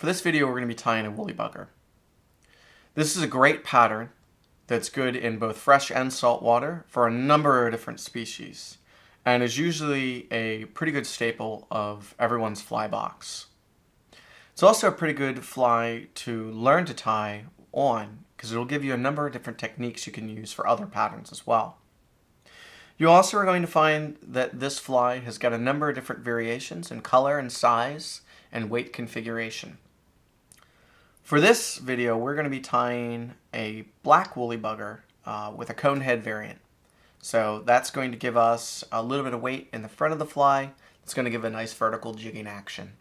For this video, we're going to be tying a woolly bugger. This is a great pattern that's good in both fresh and salt water for a number of different species, and is usually a pretty good staple of everyone's fly box. It's also a pretty good fly to learn to tie on, because it'll give you a number of different techniques you can use for other patterns as well. You also are going to find that this fly has got a number of different variations in color and size and weight configuration. For this video, we're going to be tying a black woolly bugger with a cone head variant. So that's going to give us a little bit of weight in the front of the fly. It's going to give a nice vertical jigging action.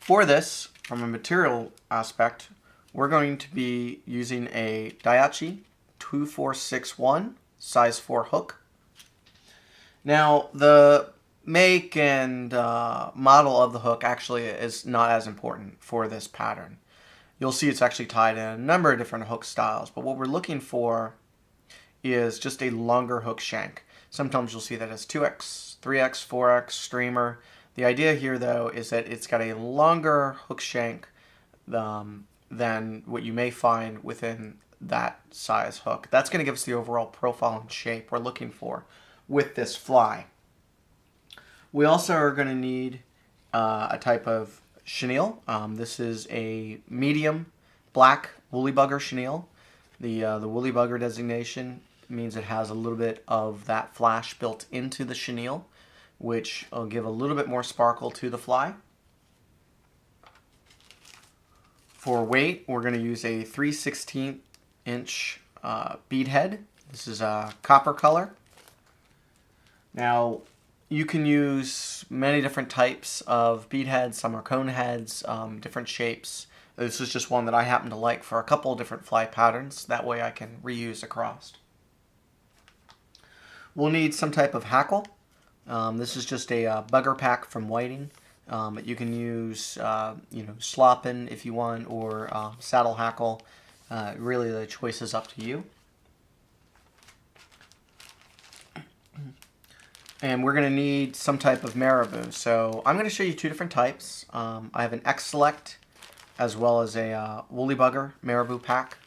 For this, from a material aspect, we're going to be using a Daiichi 2461 size 4 hook. Now, the make and model of the hook actually is not as important for this pattern. You'll see it's actually tied in a number of different hook styles, but what we're looking for is just a longer hook shank. Sometimes you'll see that as 2x, 3x, 4x, streamer. The idea here, though, is that it's got a longer hook shank than what you may find within that size hook. That's going to give us the overall profile and shape we're looking for with this fly. We also are going to need a type of chenille. This is a medium black woolly bugger chenille. The woolly bugger designation means it has a little bit of that flash built into the chenille, which will give a little bit more sparkle to the fly. For weight, we're going to use a 3/16 inch bead head. This is a copper color. Now, you can use many different types of bead heads. Some are cone heads, different shapes. This is just one that I happen to like for a couple of different fly patterns. That way I can reuse across. We'll need some type of hackle. This is just a bugger pack from Whiting. But you can use sloppin if you want, or saddle hackle. Really, the choice is up to you. And we're going to need some type of Marabu. So I'm going to show you two different types. I have an X Select as well as a woolly bugger Marabu pack.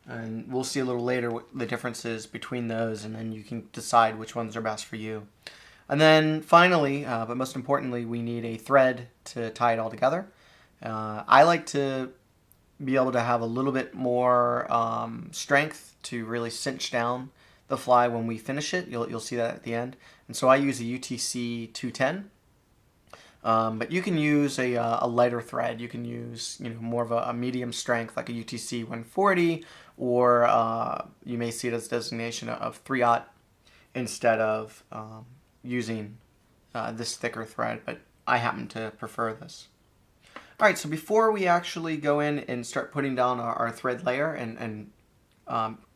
And we'll see a little later what the difference is between those, and then you can decide which ones are best for you. And then finally, but most importantly, we need a thread to tie it all together. I like to be able to have a little bit more strength to really cinch down the fly when we finish it. You'll see that at the end. And so I use a UTC 210. But you can use a lighter thread. You can use more of a medium strength like a UTC 140, or you may see it as designation of 3/0 instead of using this thicker thread, but I happen to prefer this. Alright, so before we actually go in and start putting down our thread layer and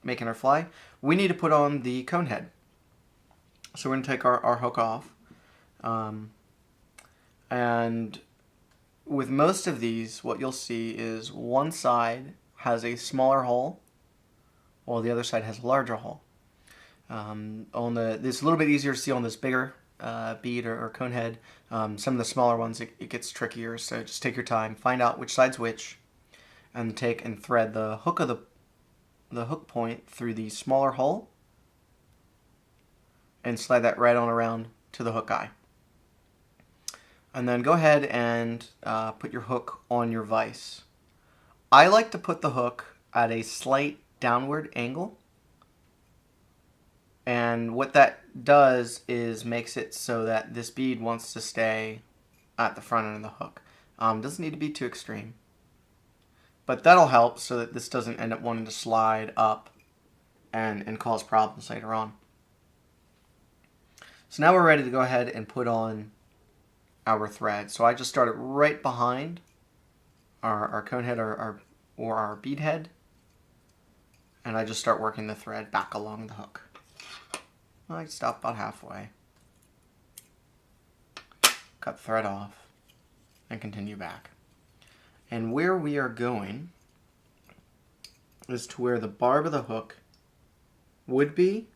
making our fly, we need to put on the cone head. So we're going to take our hook off. And with most of these, what you'll see is one side has a smaller hole, while the other side has a larger hole. It's a little bit easier to see on this bigger bead or cone head. Some of the smaller ones, it gets trickier, so just take your time, find out which side's which, and take and thread the hook of the hook point through the smaller hole, and slide that right on around to the hook eye. And then go ahead and put your hook on your vise. I like to put the hook at a slight downward angle. And what that does is makes it so that this bead wants to stay at the front end of the hook. Doesn't need to be too extreme. But that'll help so that this doesn't end up wanting to slide up and cause problems later on. So now we're ready to go ahead and put on our thread. So I just started right behind our cone head or our bead head, and I just start working the thread back along the hook. I stop about halfway, cut the thread off, and continue back. And where we are going is to where the barb of the hook would be.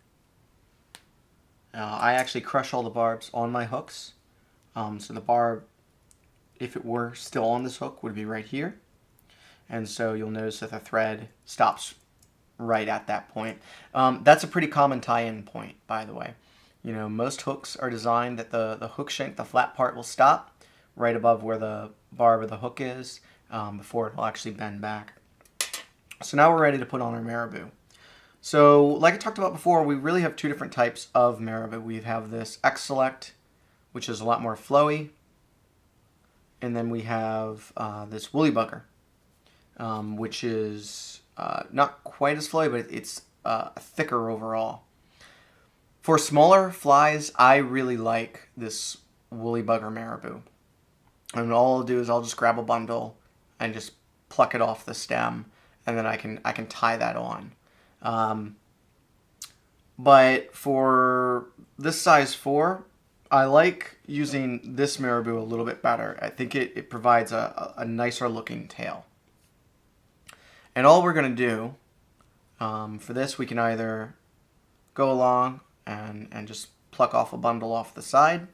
I actually crush all the barbs on my hooks, so the barb if it were still on this hook, would be right here. And so you'll notice that the thread stops right at that point. That's a pretty common tie-in point, by the way. You know, most hooks are designed that the hook shank, the flat part, will stop right above where the barb of the hook is before it will actually bend back. So now we're ready to put on our Marabu. So like I talked about before, we really have two different types of Marabu. We have this X Select, which is a lot more flowy, and then we have this Woolly Bugger, which is not quite as flowy, but it's thicker overall. For smaller flies, I really like this Woolly Bugger Marabu. And all I'll do is I'll just grab a bundle and just pluck it off the stem, and then I can tie that on. But for this size 4, I like using this Marabu a little bit better. I think it provides a nicer looking tail. And all we're going to do for this, we can either go along and just pluck off a bundle off the side,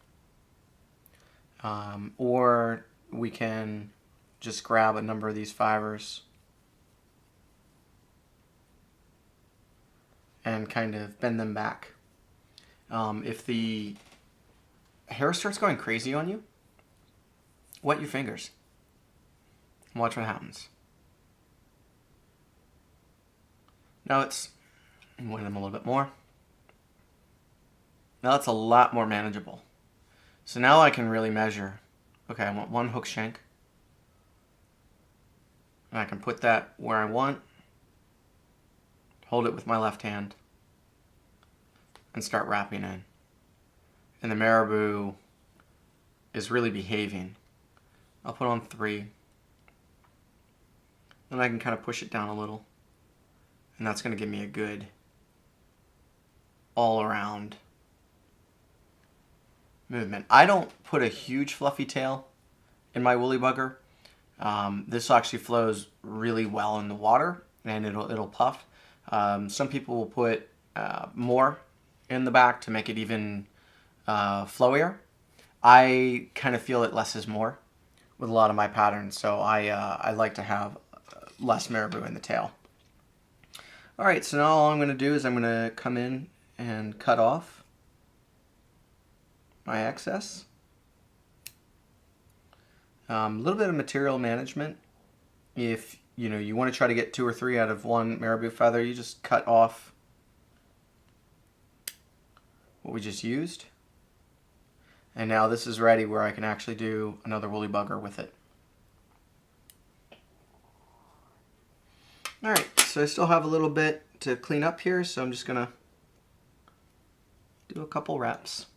or we can just grab a number of these fibers and kind of bend them back. If the hair starts going crazy on you, wet your fingers. Watch what happens. Now it's, wet them a little bit more. Now it's a lot more manageable. So now I can really measure. Okay, I want 1 hook shank. And I can put that where I want. Hold it with my left hand. And start wrapping in. And the Marabu is really behaving. I'll put on 3. Then I can kind of push it down a little. And that's going to give me a good all around movement. I don't put a huge fluffy tail in my Woolly Bugger. This actually flows really well in the water, and it'll puff. Some people will put more in the back to make it even flowier. I kind of feel that less is more with a lot of my patterns, so I like to have less Marabu in the tail. Alright, so now all I'm going to do is I'm going to come in and cut off my excess. A little bit of material management. If you want to try to get 2 or 3 out of 1 Marabu feather, you just cut off what we just used. And now this is ready where I can actually do another Woolly Bugger with it. Alright, so I still have a little bit to clean up here, so I'm just going to do a couple wraps.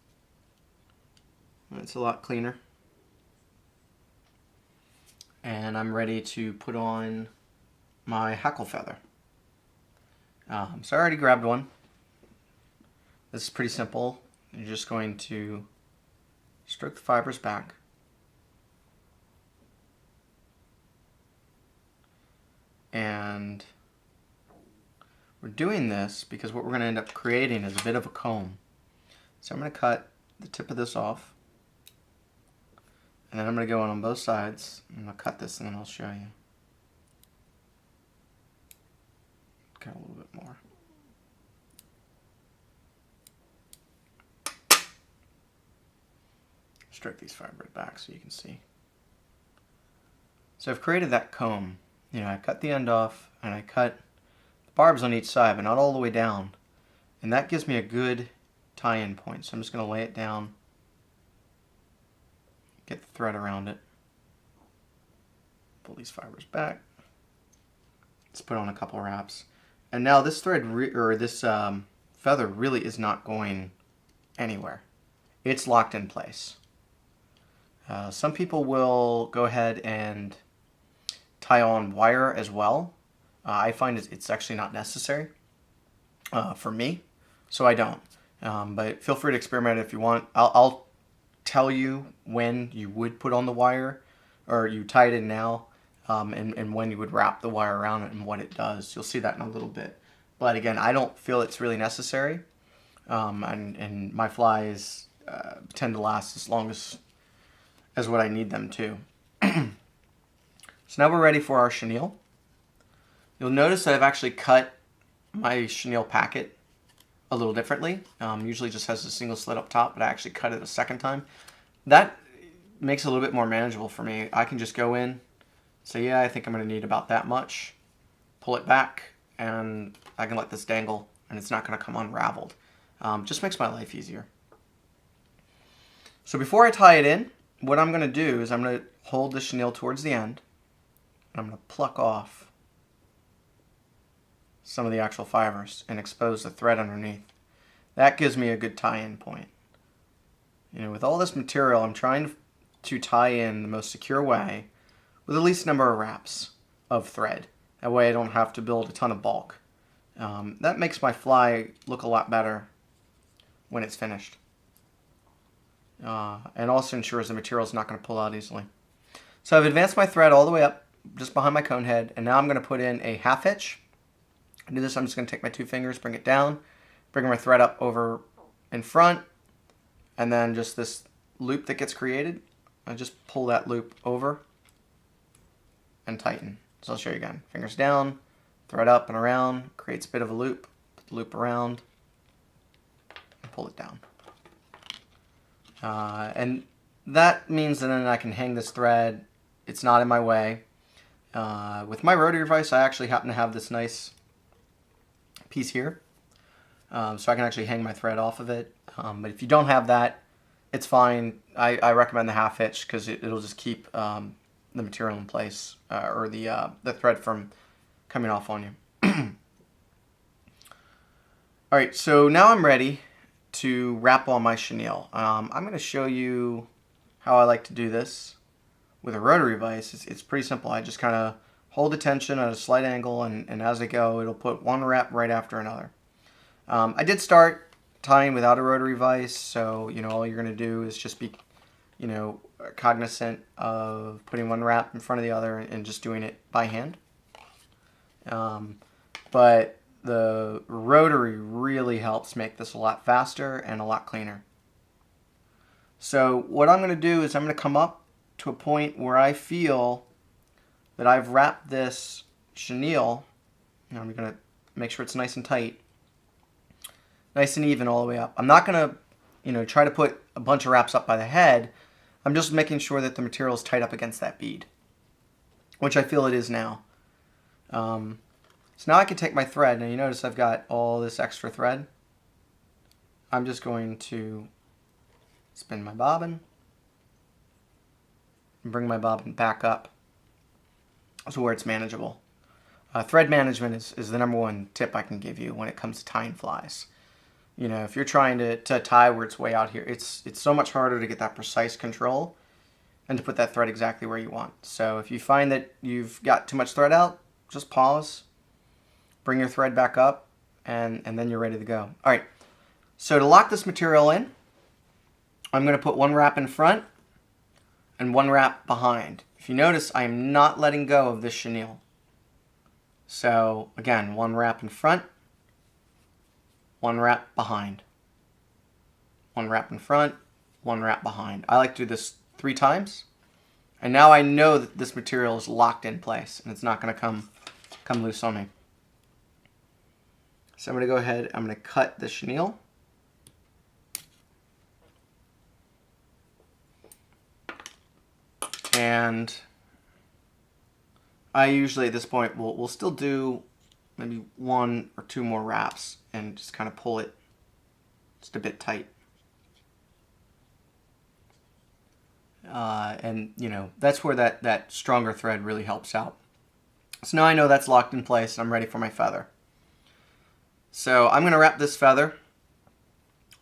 It's a lot cleaner. And I'm ready to put on my Hackle feather. So I already grabbed one. This is pretty simple. You're just going to stroke the fibers back. And we're doing this because what we're going to end up creating is a bit of a comb. So I'm going to cut the tip of this off. And then I'm going to go on both sides. I'm going to cut this and then I'll show you. Cut a little bit more. Stroke these fibers back so you can see. So I've created that comb. I cut the end off and I cut the barbs on each side, but not all the way down. And that gives me a good tie-in point. So I'm just going to lay it down. Get the thread around it. Pull these fibers back. Let's put on a couple wraps. And now this thread, feather really is not going anywhere. It's locked in place. Some people will go ahead and tie on wire as well. I find it's actually not necessary for me, so I don't. But feel free to experiment if you want. I'll tell you when you would put on the wire, or you tie it in now, and when you would wrap the wire around it and what it does. You'll see that in a little bit. But again, I don't feel it's really necessary, and my flies tend to last as long as what I need them to. So now we're ready for our chenille. You'll notice that I've actually cut my chenille packet a little differently. Usually just has a single slit up top, but I actually cut it a second time. That makes it a little bit more manageable for me. I can just go in, say, yeah, I think I'm going to need about that much, pull it back, and I can let this dangle, and it's not going to come unraveled. Just makes my life easier. So before I tie it in, what I'm going to do is I'm going to hold the chenille towards the end, and I'm going to pluck off some of the actual fibers and expose the thread underneath. That gives me a good tie-in point. You know, with all this material, I'm trying to tie in the most secure way with the least number of wraps of thread. That way I don't have to build a ton of bulk. That makes my fly look a lot better when it's finished. And also ensures the material is not going to pull out easily. So I've advanced my thread all the way up, just behind my cone head, and now I'm going to put in a half hitch. To do this, I'm just going to take my 2 fingers, bring it down, bring my thread up over in front, and then just this loop that gets created, I just pull that loop over and tighten. So I'll show you again. Fingers down, thread up and around, creates a bit of a loop, put the loop around, and pull it down. And that means that then I can hang this thread. It's not in my way. With my rotary vise, I actually happen to have this nice piece here. So I can actually hang my thread off of it. But if you don't have that, it's fine. I recommend the half hitch because it'll just keep the material in place, or the thread from coming off on you. Alright, so now I'm ready to wrap on my chenille. I'm going to show you how I like to do this with a rotary vise. It's pretty simple. I just kind of hold the tension at a slight angle, and as I go, it'll put one wrap right after another. I did start tying without a rotary vise, so you know all you're going to do is just be, you know, cognizant of putting one wrap in front of the other and just doing it by hand. But the rotary really helps make this a lot faster and a lot cleaner. So what I'm going to do is I'm going to come up to a point where I feel that I've wrapped this chenille. I'm going to make sure it's nice and tight, nice and even all the way up. I'm not going to, you know, try to put a bunch of wraps up by the head. I'm just making sure that the material is tight up against that bead, which I feel it is now. So now I can take my thread. Now you notice I've got all this extra thread. I'm just going to spin my bobbin and bring my bobbin back up to where it's manageable. Thread management is the #1 tip I can give you when it comes to tying flies. You know, if you're trying to tie where it's way out here, it's so much harder to get that precise control and to put that thread exactly where you want. So if you find that you've got too much thread out, just pause, bring your thread back up, and then you're ready to go. All right, so to lock this material in, I'm going to put one wrap in front and one wrap behind. If you notice, I am not letting go of this chenille. So again, one wrap in front, one wrap behind. One wrap in front, one wrap behind. I like to do this 3 times. And now I know that this material is locked in place and it's not going to come loose on me. So I'm going to go ahead, I'm going to cut the chenille. And I usually at this point will still do maybe 1 or 2 more wraps and just kind of pull it just a bit tight. And you know, that's where that stronger thread really helps out. So now I know that's locked in place and I'm ready for my feather. So I'm going to wrap this feather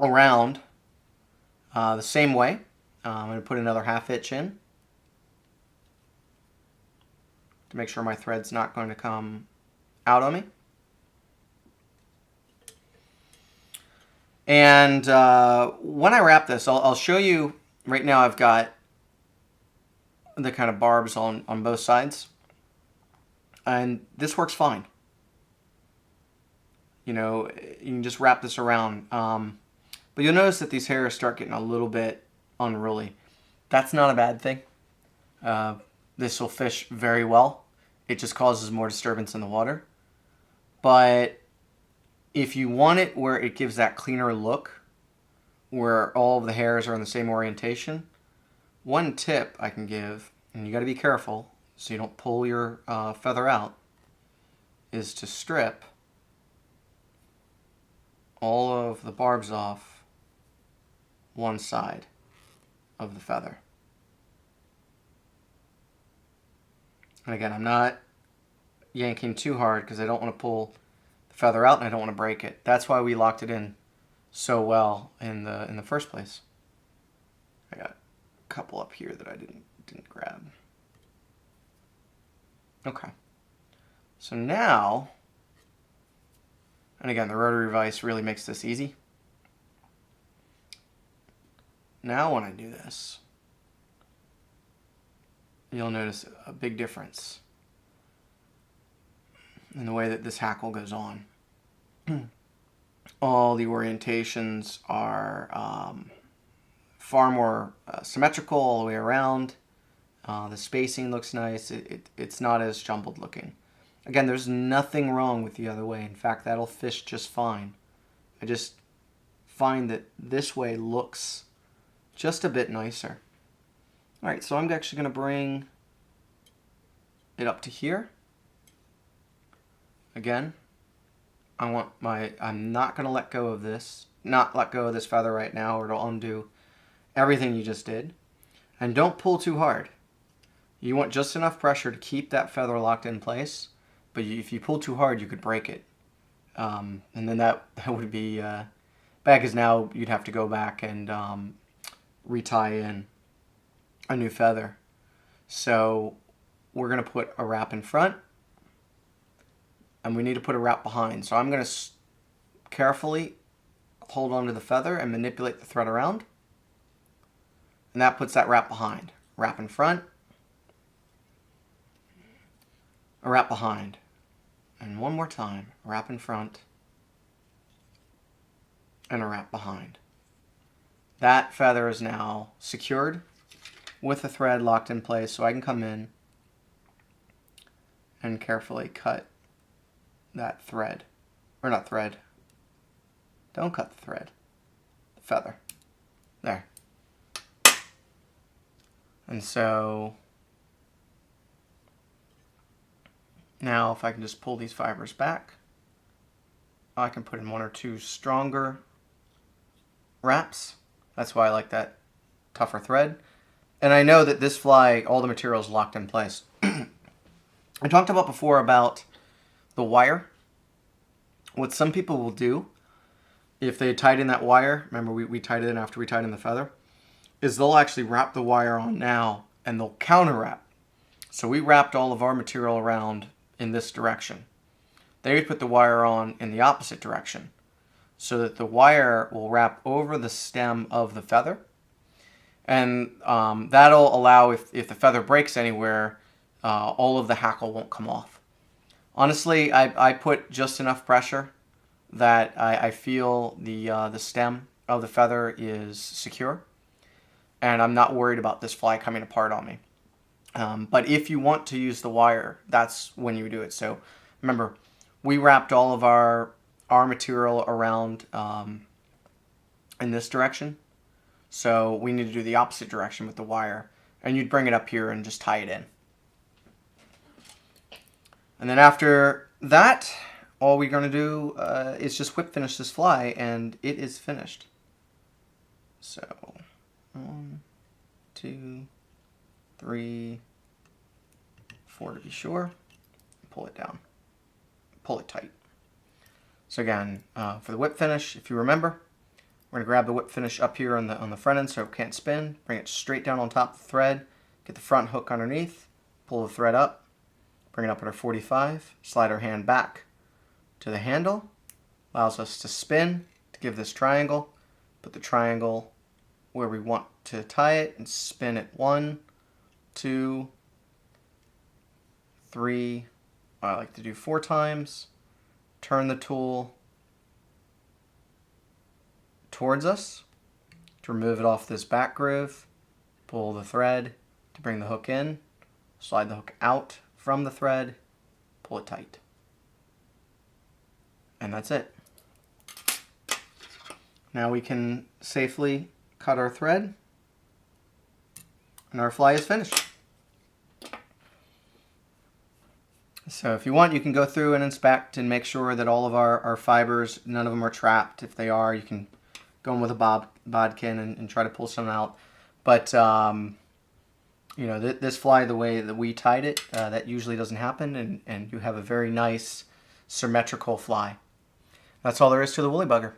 around the same way. I'm going to put another half hitch in to make sure my thread's not going to come out on me. And when I wrap this, I'll show you. Right now I've got the kind of barbs on both sides. And this works fine. You know, you can just wrap this around. But you'll notice that these hairs start getting a little bit unruly. That's not a bad thing. this will fish very well. It just causes more disturbance in the water. But if you want it where it gives that cleaner look, where all of the hairs are in the same orientation, one tip I can give, and you got to be careful so you don't pull your feather out, is to strip all of the barbs off one side of the feather. And again, I'm not yanking too hard because I don't want to pull the feather out and I don't want to break it. That's why we locked it in so well in the first place. I got a couple up here that I didn't grab. Okay. So now, and again, the rotary vise really makes this easy. Now when I do this, you'll notice a big difference in the way that this hackle goes on. All the orientations are far more symmetrical all the way around. The spacing looks nice. It's not as jumbled looking. Again, there's nothing wrong with the other way. In fact, that'll fish just fine. I just find that this way looks just a bit nicer. Alright, so I'm actually going to bring it up to here. Again, I'm not going to let go of this. Not let go of this feather right now or it'll undo everything you just did. And don't pull too hard. You want just enough pressure to keep that feather locked in place. But if you pull too hard, you could break it. And then that would be bad, because now you'd have to go back and retie in a new feather. So we're going to put a wrap in front. And we need to put a wrap behind. So I'm going to carefully hold onto the feather and manipulate the thread around. And that puts that wrap behind. Wrap in front. A wrap behind. And one more time. A wrap in front. And a wrap behind. That feather is now secured with the thread locked in place, so I can come in and carefully cut that thread. Or not thread. Don't cut the thread. The feather. There. And so now if I can just pull these fibers back, I can put in one or two stronger wraps. That's why I like that tougher thread. And I know that this fly, all the material is locked in place. I talked about before about the wire. What some people will do, if they tied in that wire, remember we tied it in after we tied in the feather, is they'll actually wrap the wire on now and they'll counter wrap. So we wrapped all of our material around in this direction. They would put the wire on in the opposite direction so that the wire will wrap over the stem of the feather. And that'll allow, if the feather breaks anywhere, all of the hackle won't come off. Honestly, I put just enough pressure that I feel the stem of the feather is secure. And I'm not worried about this fly coming apart on me. But if you want to use the wire, that's when you do it. So remember, we wrapped all of our material around in this direction. So we need to do the opposite direction with the wire. And you'd bring it up here and just tie it in. And then after that, all we're going to do is just whip finish this fly, and it is finished. So 1, 2, 3, 4 to be sure. Pull it down. Pull it tight. So again, for the whip finish, if you remember, we're going to grab the whip finish up here on the front end so it can't spin. Bring it straight down on top of the thread. Get the front hook underneath. Pull the thread up. Bring it up at our 45. Slide our hand back to the handle. Allows us to spin to give this triangle. Put the triangle where we want to tie it and spin it 1, 2, 3. I like to do 4 times. Turn the tool towards us to remove it off this back groove. Pull the thread to bring the hook in. slide the hook out from the thread, pull it tight. And that's it. Now we can safely cut our thread, and our fly is finished. So if you want, you can go through and inspect and make sure that all of our fibers, none of them are trapped. If they are, you can go in with a bodkin and try to pull some out. But you know, this fly, the way that we tied it, that usually doesn't happen, and you have a very nice symmetrical fly. That's all there is to the woolly bugger.